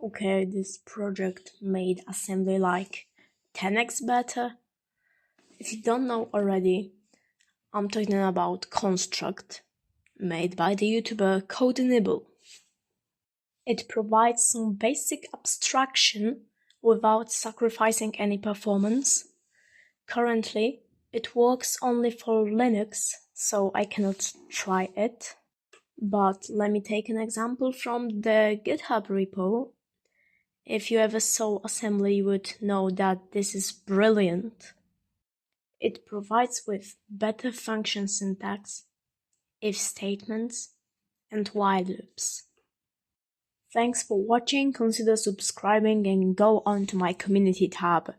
Okay, this project made assembly like 10x better. If you don't know already, I'm talking about Construct, made by the YouTuber CodeNibble. It provides some basic abstraction without sacrificing any performance. Currently, it works only for Linux, so I cannot try it. But let me take an example from the GitHub repo. If you ever saw assembly, you would know that this is brilliant. It provides with better function syntax, if statements, and while loops. Thanks for watching, consider subscribing and go on to my community tab.